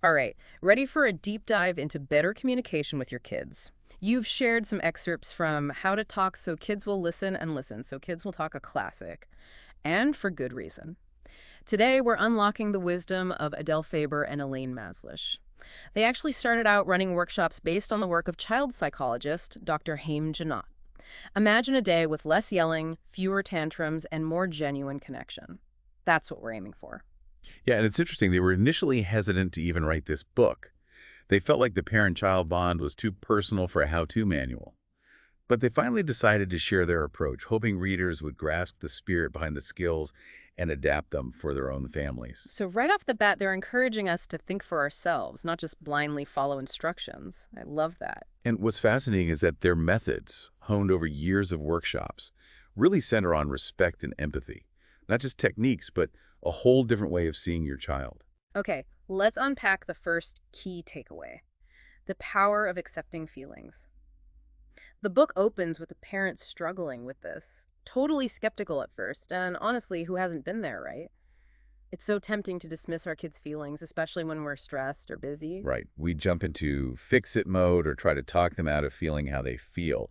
All right, ready for a deep dive into better communication with your kids. You've shared some excerpts from How to Talk So Kids Will Listen and Listen, So Kids Will Talk, a classic, and for good reason. Today, we're unlocking the wisdom of Adele Faber and Elaine Mazlish. They actually started out running workshops based on the work of child psychologist Dr. Haim Janot. Imagine a day with less yelling, fewer tantrums, and more genuine connection. That's what we're aiming for. Yeah, and it's interesting. They were initially hesitant to even write this book. They felt like the parent-child bond was too personal for a how-to manual. But they finally decided to share their approach, hoping readers would grasp the spirit behind the skills and adapt them for their own families. So right off the bat, they're encouraging us to think for ourselves, not just blindly follow instructions. I love that. And what's fascinating is that their methods, honed over years of workshops, really center on respect and empathy. Not just techniques, but a whole different way of seeing your child. Okay, let's unpack the first key takeaway: the power of accepting feelings. The book opens with the parents struggling with this, totally skeptical at first, and honestly, who hasn't been there, right? It's so tempting to dismiss our kids' feelings, especially when we're stressed or busy. Right. We jump into fix-it mode or try to talk them out of feeling how they feel.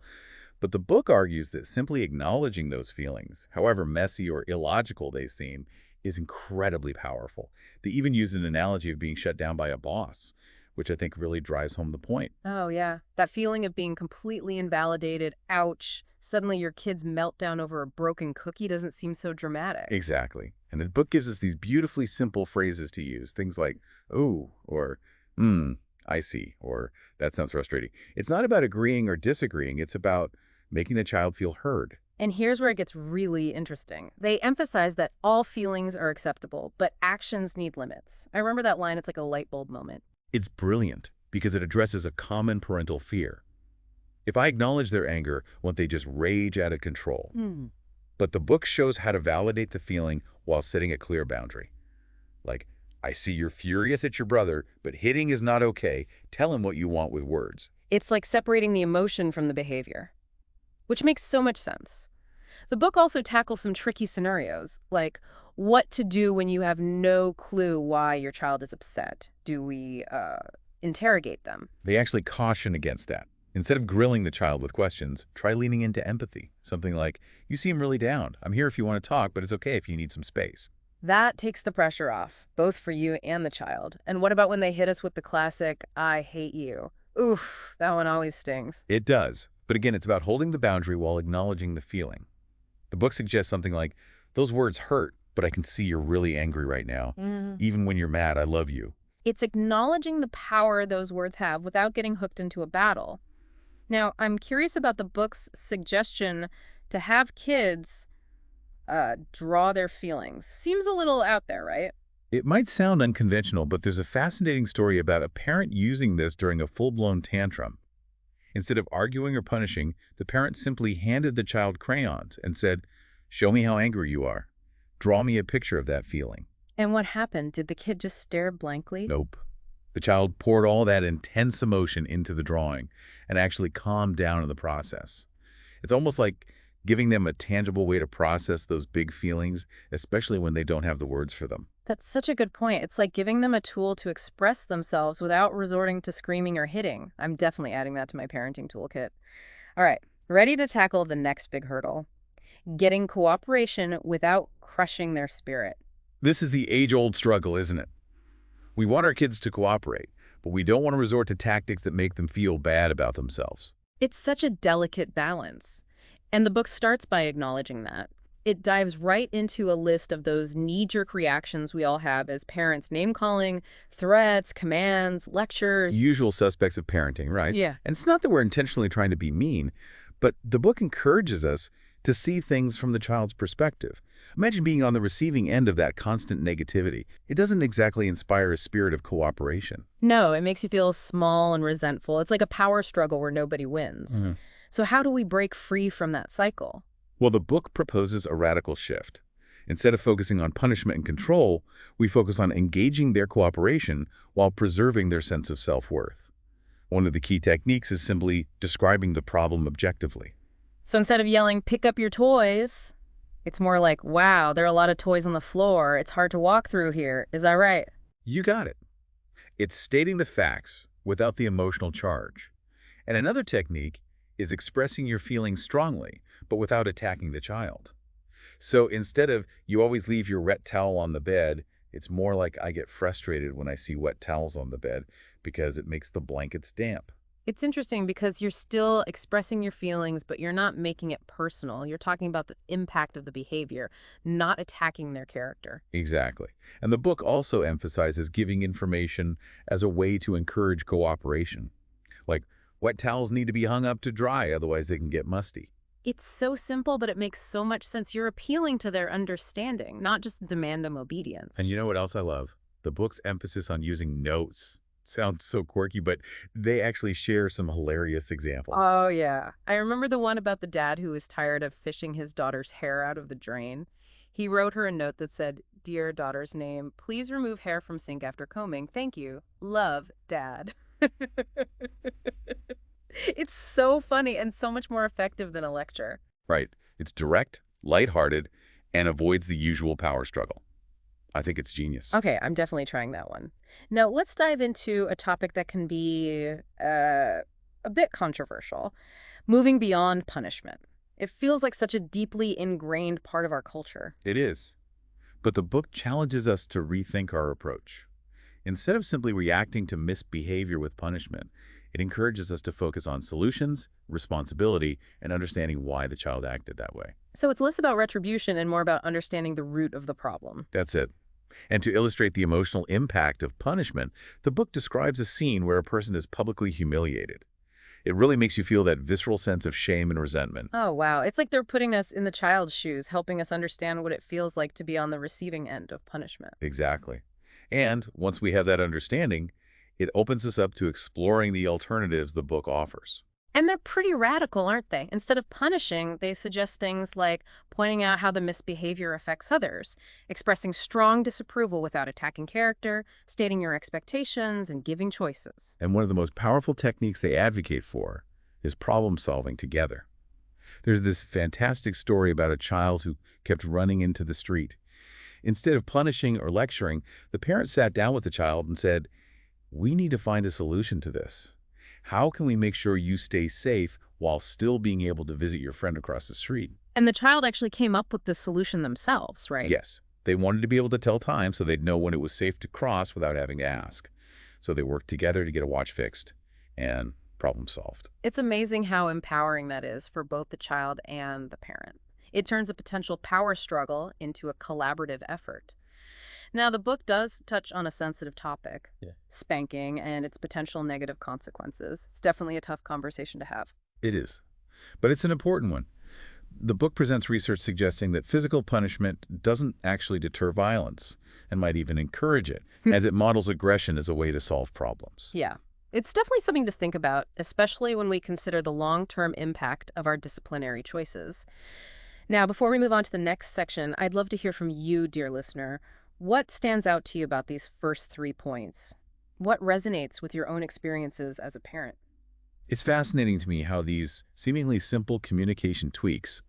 But the book argues that simply acknowledging those feelings, however messy or illogical they seem, is incredibly powerful. They even use an analogy of being shut down by a boss, which I think really drives home the point. Oh, yeah. That feeling of being completely invalidated, ouch. Suddenly your kid's meltdown over a broken cookie doesn't seem so dramatic. Exactly. And the book gives us these beautifully simple phrases to use, things like, "ooh," or I see," or "that sounds frustrating." It's not about agreeing or disagreeing. It's about making the child feel heard. And here's where it gets really interesting. They emphasize that all feelings are acceptable, but actions need limits. I remember that line, it's like a light bulb moment. It's brilliant because it addresses a common parental fear. If I acknowledge their anger, won't they just rage out of control? But the book shows how to validate the feeling while setting a clear boundary. Like, "I see you're furious at your brother, but hitting is not okay. Tell him what you want with words." It's like separating the emotion from the behavior, which makes so much sense. The book also tackles some tricky scenarios, like what to do when you have no clue why your child is upset. Do we interrogate them? They actually caution against that. Instead of grilling the child with questions, try leaning into empathy. Something like, "You seem really down. I'm here if you want to talk, but it's okay if you need some space." That takes the pressure off, both for you and the child. And what about when they hit us with the classic, "I hate you"? Oof, that one always stings. It does. But again, it's about holding the boundary while acknowledging the feeling. The book suggests something like, "Those words hurt, but I can see you're really angry right now. Even when you're mad, I love you." It's acknowledging the power those words have without getting hooked into a battle. Now, I'm curious about the book's suggestion to have kids draw their feelings. Seems a little out there, right? It might sound unconventional, but there's a fascinating story about a parent using this during a full-blown tantrum. Instead of arguing or punishing, the parent simply handed the child crayons and said, "Show me how angry you are. Draw me a picture of that feeling." And what happened? Did the kid just stare blankly? Nope. The child poured all that intense emotion into the drawing and actually calmed down in the process. It's almost like giving them a tangible way to process those big feelings, especially when they don't have the words for them. That's such a good point. It's like giving them a tool to express themselves without resorting to screaming or hitting. I'm definitely adding that to my parenting toolkit. All right, ready to tackle the next big hurdle: getting cooperation without crushing their spirit. This is the age-old struggle, isn't it? We want our kids to cooperate, but we don't want to resort to tactics that make them feel bad about themselves. It's such a delicate balance. And the book starts by acknowledging that. It dives right into a list of those knee-jerk reactions we all have as parents: name-calling, threats, commands, lectures. Usual suspects of parenting, right? Yeah. And it's not that we're intentionally trying to be mean, but the book encourages us to see things from the child's perspective. Imagine being on the receiving end of that constant negativity. It doesn't exactly inspire a spirit of cooperation. No, it makes you feel small and resentful. It's like a power struggle where nobody wins. So how do we break free from that cycle? Well, the book proposes a radical shift. Instead of focusing on punishment and control, we focus on engaging their cooperation while preserving their sense of self-worth. One of the key techniques is simply describing the problem objectively. So instead of yelling, "Pick up your toys," it's more like, "Wow, there are a lot of toys on the floor. It's hard to walk through here. Is that right?" You got it. It's stating the facts without the emotional charge. And another technique is expressing your feelings strongly, but without attacking the child. So instead of you always leave your wet towel on the bed, it's more like I get frustrated when I see wet towels on the bed because it makes the blankets damp. It's interesting because you're still expressing your feelings, but you're not making it personal. You're talking about the impact of the behavior, not attacking their character. Exactly. And the book also emphasizes giving information as a way to encourage cooperation. Like, wet towels need to be hung up to dry, otherwise they can get musty. It's so simple, but it makes so much sense. You're appealing to their understanding, not just demand them And obedience. you know what else I love? The book's emphasis on using notes. Sounds so quirky, but they actually share some hilarious examples. Oh, yeah. I remember the one about the dad who was tired of fishing his daughter's hair out of the drain. He wrote her a note that said, "Dear daughter's name, please remove hair from sink after combing. Thank you. Love, Dad." It's so funny and so much more effective than a lecture. Right. It's direct, lighthearted, and avoids the usual power struggle. I think it's genius. Okay, I'm definitely trying that one. Now, let's dive into a topic that can be a bit controversial, moving beyond punishment. It feels like such a deeply ingrained part of our culture. It is. But the book challenges us to rethink our approach. Instead of simply reacting to misbehavior with punishment, it encourages us to focus on solutions, responsibility, and understanding why the child acted that way. So it's less about retribution and more about understanding the root of the problem. That's it. And to illustrate the emotional impact of punishment, the book describes a scene where a person is publicly humiliated. It really makes you feel that visceral sense of shame and resentment. Oh, wow. It's like they're putting us in the child's shoes, helping us understand what it feels like to be on the receiving end of punishment. Exactly. And once we have that understanding, it opens us up to exploring the alternatives the book offers. And they're pretty radical, aren't they? Instead of punishing, they suggest things like pointing out how the misbehavior affects others, expressing strong disapproval without attacking character, stating your expectations, and giving choices. And one of the most powerful techniques they advocate for is problem solving together. There's this fantastic story about a child who kept running into the street. Instead of punishing or lecturing, the parent sat down with the child and said, "We need to find a solution to this. How can we make sure you stay safe while still being able to visit your friend across the street?" And the child actually came up with the solution themselves, right? Yes, they wanted to be able to tell time so they'd know when it was safe to cross without having to ask. So they worked together to get a watch fixed, and problem solved. It's amazing how empowering that is for both the child and the parent. It turns a potential power struggle into a collaborative effort. Now, the book does touch on a sensitive topic, Yeah. spanking and its potential negative consequences. It's definitely a tough conversation to have. It is, but it's an important one. The book presents research suggesting that physical punishment doesn't actually deter violence and might even encourage it, as it models aggression as a way to solve problems. Yeah. It's definitely something to think about, especially when we consider the long-term impact of our disciplinary choices. Now, before we move on to the next section, I'd love to hear from you, dear listener. What stands out to you about these first 3 points? What resonates with your own experiences as a parent? It's fascinating to me how these seemingly simple communication tweaks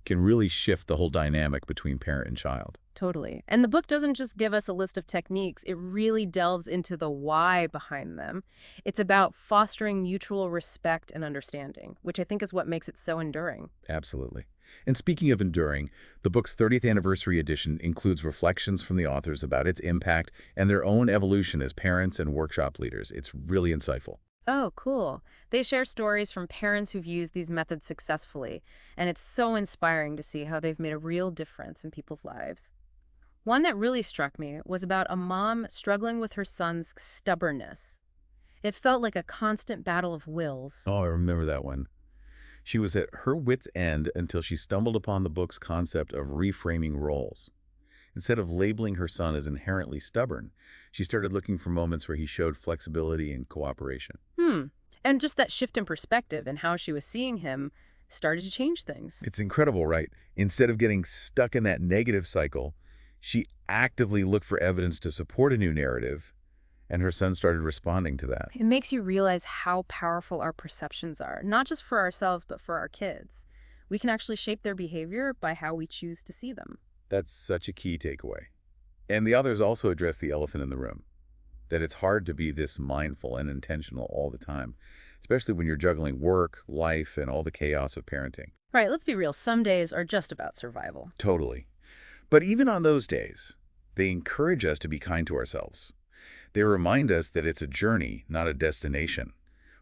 can really shift the whole dynamic between parent and child. Totally. And the book doesn't just give us a list of techniques, it really delves into the why behind them. It's about fostering mutual respect and understanding, which I think is what makes it so enduring. Absolutely. And speaking of enduring, the book's 30th anniversary edition includes reflections from the authors about its impact and their own evolution as parents and workshop leaders. It's really insightful. Oh, cool. They share stories from parents who've used these methods successfully, and it's so inspiring to see how they've made a real difference in people's lives. One that really struck me was about a mom struggling with her son's stubbornness. It felt like a constant battle of wills. Oh, I remember that one. She was at her wit's end until she stumbled upon the book's concept of reframing roles. Instead of labeling her son as inherently stubborn, she started looking for moments where he showed flexibility and cooperation. And just that shift in perspective and how she was seeing him started to change things. It's incredible, right? Instead of getting stuck in that negative cycle, she actively looked for evidence to support a new narrative, and her son started responding to that. It makes you realize how powerful our perceptions are, not just for ourselves, but for our kids. We can actually shape their behavior by how we choose to see them. That's such a key takeaway. And the authors also address the elephant in the room, that it's hard to be this mindful and intentional all the time, especially when you're juggling work, life, and all the chaos of parenting. Right, let's be real. Some days are just about survival. Totally. But even on those days, they encourage us to be kind to ourselves. They remind us that it's a journey, not a destination.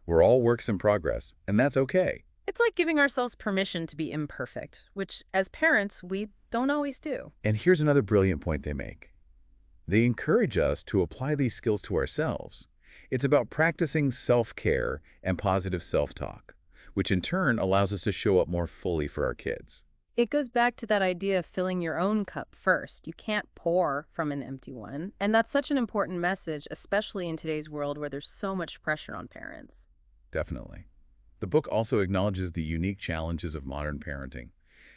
We're all works in progress, and that's okay. It's like giving ourselves permission to be imperfect, which, as parents, we don't always do. And here's another brilliant point they make. They encourage us to apply these skills to ourselves. It's about practicing self-care and positive self-talk, which in turn allows us to show up more fully for our kids. It goes back to that idea of filling your own cup first. You can't pour from an empty one. And that's such an important message, especially in today's world where there's so much pressure on parents. Definitely. The book also acknowledges the unique challenges of modern parenting.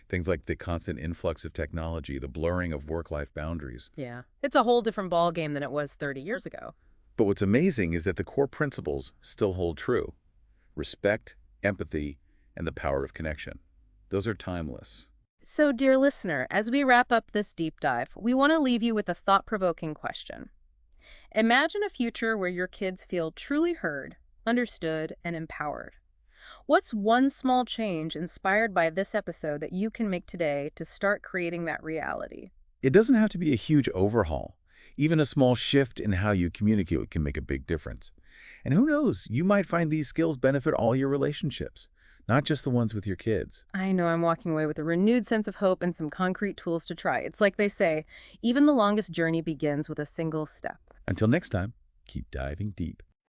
Things like the constant influx of technology, the blurring of work-life boundaries. Yeah. It's a whole different ballgame than it was 30 years ago. But what's amazing is that the core principles still hold true. Respect, empathy, and the power of connection. Those are timeless. So, dear listener, as we wrap up this deep dive, we want to leave you with a thought-provoking question. Imagine a future where your kids feel truly heard, understood, and empowered. What's one small change inspired by this episode that you can make today to start creating that reality? It doesn't have to be a huge overhaul. Even a small shift in how you communicate can make a big difference. And who knows, you might find these skills benefit all your relationships, not just the ones with your kids. I know I'm walking away with a renewed sense of hope and some concrete tools to try. It's like they say, even the longest journey begins with a single step. Until next time, keep diving deep.